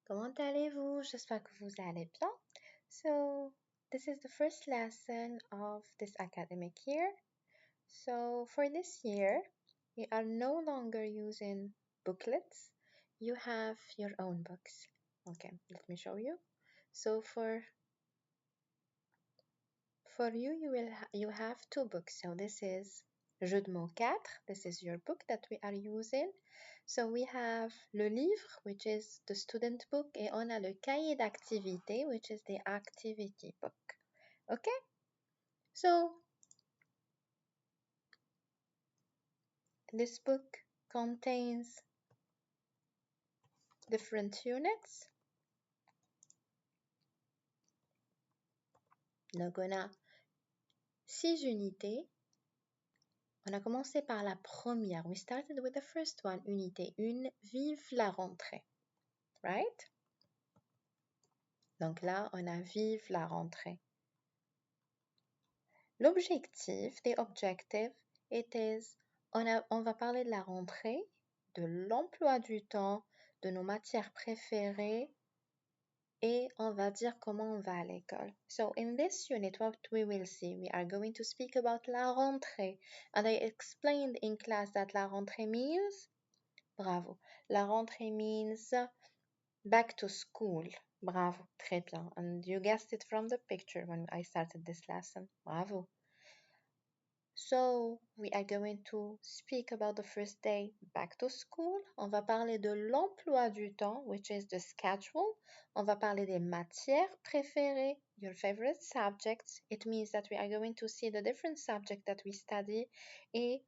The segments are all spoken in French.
Comment allez-vous? J'espère que vous allez bien. So, this is the first lesson of this academic year. So, for this year, we are no longer using booklets. You have your own books. Okay, let me show you. So, for you, you have two books. So, this is Jeu de mots 4. This is your book that we are using. So we have le livre, which is the student book, et on a le cahier d'activité, which is the activity book. Okay? So this book contains different units. Donc on a 6 unités. On a commencé par la première. We started with the first one, unité 1, vive la rentrée. Right? Donc là, on a vive la rentrée. L'objectif, the objective, it is, on va parler de la rentrée, de l'emploi du temps, de nos matières préférées et on va dire comment on va à l'école. So in this unit, what we will see, we are going to speak about la rentrée. And I explained in class that la rentrée means, bravo, la rentrée means back to school. Bravo, très bien. And you guessed it from the picture when I started this lesson. Bravo. So, we are going to speak about the first day back to school. On va parler de l'emploi du temps, which is the schedule. On va parler des matières préférées, your favorite subjects. It means that we are going to see the different subjects that we study et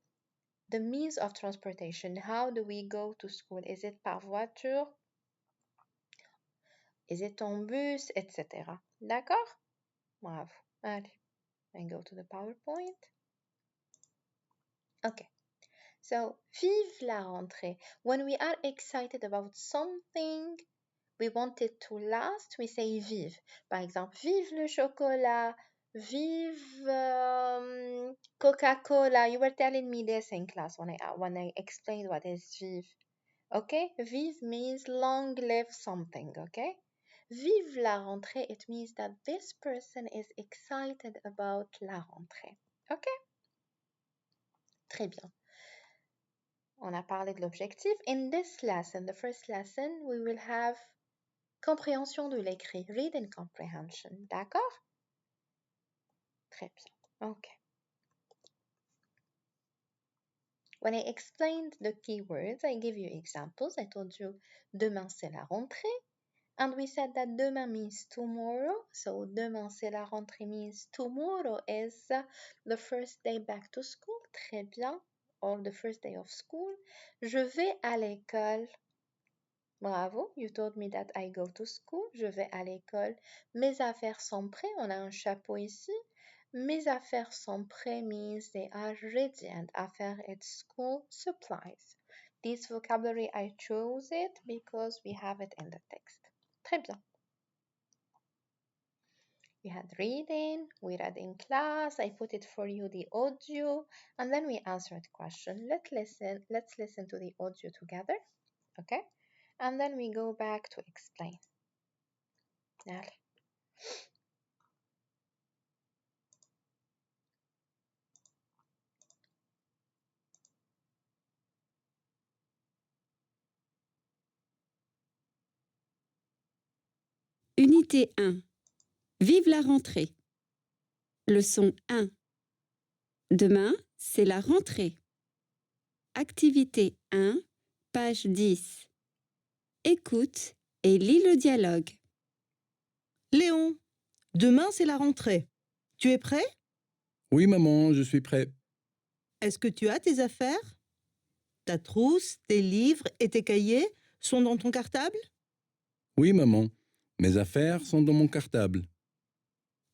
the means of transportation. How do we go to school? Is it par voiture? Is it en bus? Etc. D'accord? Bravo. Allez, I go to the PowerPoint. Okay. So, vive la rentrée. When we are excited about something, we want it to last, we say vive. Par exemple, vive le chocolat, vive Coca-Cola. You were telling me this in class when I explained what is vive. Okay? Vive means long live something, okay? Vive la rentrée, it means that this person is excited about la rentrée. Okay? Très bien. On a parlé de l'objectif. In this lesson, the first lesson, we will have compréhension de l'écrit, read and comprehension. D'accord? Très bien. Okay. When I explained the keywords, I give you examples. I told you demain c'est la rentrée. And we said that demain means tomorrow. So demain c'est la rentrée means tomorrow is the first day back to school. Très bien. Or the first day of school. Je vais à l'école. Bravo, you told me that I go to school. Je vais à l'école. Mes affaires sont prêtes. On a un chapeau ici. Mes affaires sont prêtes means they are ready. And affaires, it's school supplies. This vocabulary, I chose it because we have it in the text. Très bien. We had reading, we read in class, I put it for you the audio, and then we answered question. Let's listen to the audio together, okay? And then we go back to explain. Allez. Unité 1. Vive la rentrée. Leçon 1. Demain, c'est la rentrée. Activité 1, page 10. Écoute et lis le dialogue. Léon, demain c'est la rentrée. Tu es prêt? Oui, maman, je suis prêt. Est-ce que tu as tes affaires? Ta trousse, tes livres et tes cahiers sont dans ton cartable? Oui, maman, mes affaires sont dans mon cartable.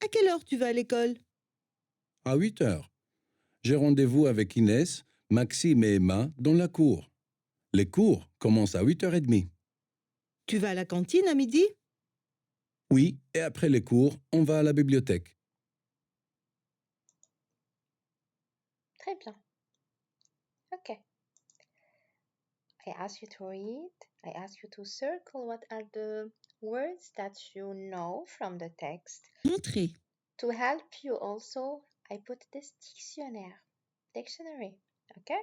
À quelle heure tu vas à l'école? À 8 heures. J'ai rendez-vous avec Inès, Maxime et Emma dans la cour. Les cours commencent à 8h30. Tu vas à la cantine à midi? Oui, et après les cours, on va à la bibliothèque. Très bien. Okay. I ask you to read. I ask you to circle what are the words that you know from the text. rentrer, To help you also, I put this dictionary, okay?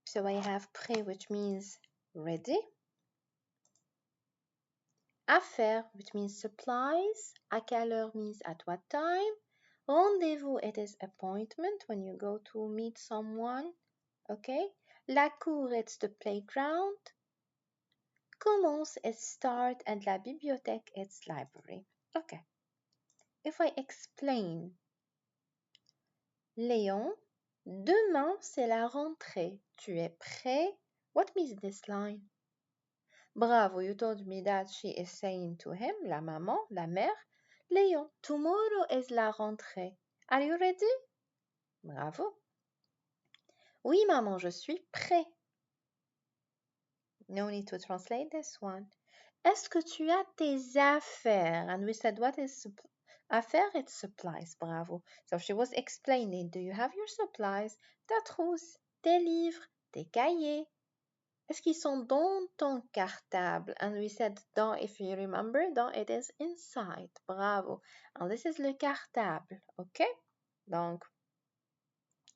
So I have prêt, which means ready. À faire, which means supplies. À quelle heure means at what time. Rendez-vous, it is appointment when you go to meet someone, okay? La cour, it's the playground. Commence, it's start, and la bibliothèque, it's library. Okay. If I explain, Léon, demain c'est la rentrée. Tu es prêt? What means this line? Bravo, you told me that she is saying to him, la maman, la mère, Léon, tomorrow is la rentrée. Are you ready? Bravo. Oui, maman, je suis prêt. No need to translate this one. Est-ce que tu as tes affaires? And we said, what is affaires? It's supplies. Bravo. So she was explaining, do you have your supplies? Ta trousse, tes livres, tes cahiers. Est-ce qu'ils sont dans ton cartable? And we said, dans, if you remember, dans, it is inside. Bravo. And this is le cartable. Okay? Donc,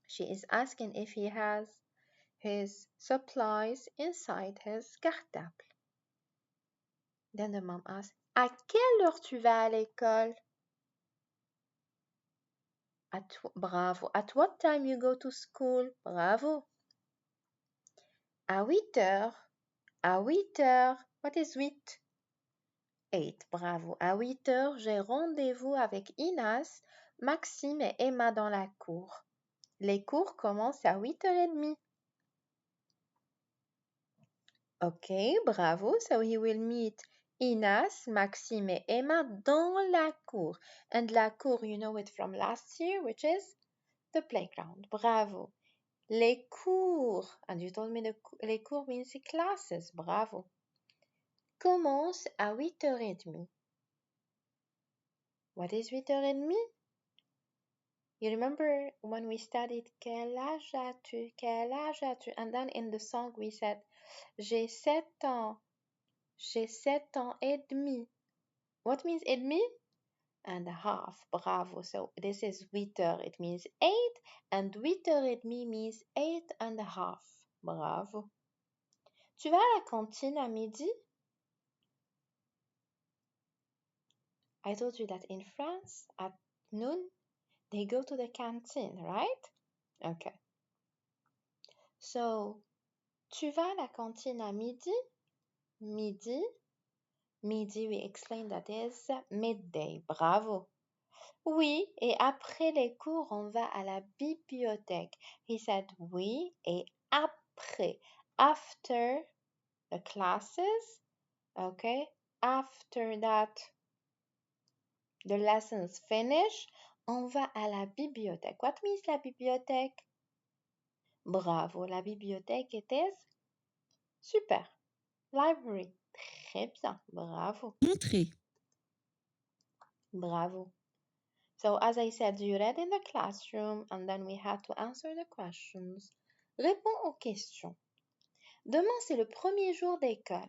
she is asking if he has his supplies inside his cartable. Then the mom asks, à quelle heure tu vas à l'école? Bravo. At what time you go to school? Bravo. À 8 heures. À 8 heures. What is 8? 8. Bravo. À 8 heures, j'ai rendez-vous avec Inas, Maxime et Emma dans la cour. Les cours commencent à 8h30. Ok, bravo. So he will meet Inas, Maxime et Emma dans la cour. And la cour, you know it from last year, which is the playground. Bravo. Les cours. And you told me les cours means classes. Bravo. Commence à 8h30. What is 8h30? You remember when we studied quel âge as-tu? Quel âge as-tu? And then in the song we said j'ai 7 ans. J'ai 7 ans et demi. What means et demi? And a half. Bravo. So this is 8h. It means 8 and 8h30 means 8 and a half. Bravo. Tu vas à la cantine à midi? I told you that in France, at noon, they go to the canteen, right? Okay. So, tu vas à la cantine à midi? Midi. Midi, we explained that is midday. Bravo. Oui, et après les cours, on va à la bibliothèque. He said oui, et après. After the classes, okay? After that, the lessons finish, on va à la bibliothèque. What means la bibliothèque? Bravo, la bibliothèque était super. Library. Très bien, bravo. rentrer, Bravo. So as I said, you read in the classroom and then we had to answer the questions. Réponds aux questions. Demain, c'est le premier jour d'école.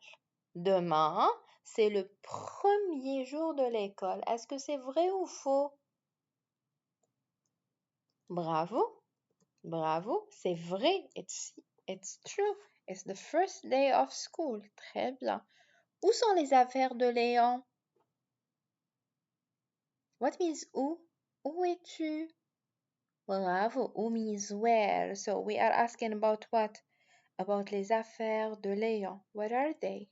Demain, c'est le premier jour de l'école. Est-ce que c'est vrai ou faux? Bravo. Bravo. C'est vrai. It's true. It's the first day of school. Très bien. Où sont les affaires de Léon? What means où? Où es-tu? Bravo. Où means where. So we are asking about what? About les affaires de Léon. Where are they?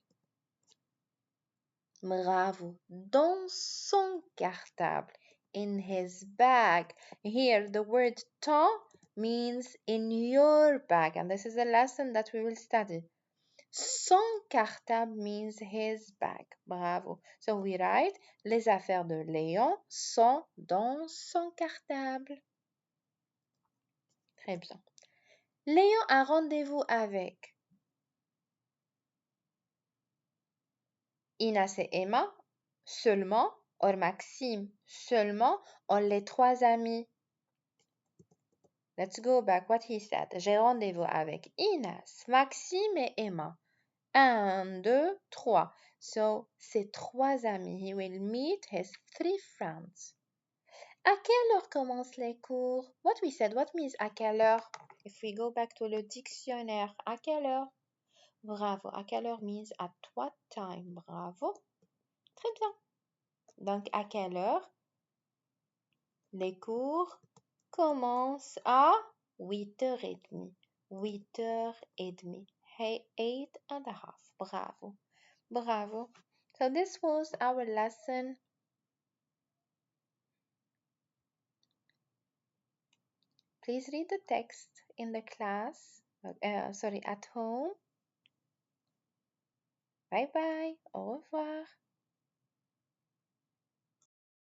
Bravo. Dans son cartable. In his bag. Here, the word ton means in your bag. And this is a lesson that we will study. Son cartable means his bag. Bravo. So we write, les affaires de Léon sont dans son cartable. Très bien. Léon a rendez-vous avec Inas et Emma seulement, or Maxime seulement, or les trois amis. Let's go back what he said. J'ai rendez-vous avec Inès, Maxime et Emma. 1, 2, 3. So, ses 3 amis. He will meet his 3 friends. À quelle heure commencent les cours? What we said, what means à quelle heure? If we go back to le dictionnaire, à quelle heure? Bravo. À quelle heure means at what time? Bravo. Très bien. Donc, à quelle heure? Les cours commencent à 8h30. 8h30. Hey, 8:30. Bravo. Bravo. So this was our lesson. Please read the text in the class, at home. Bye bye. Au revoir.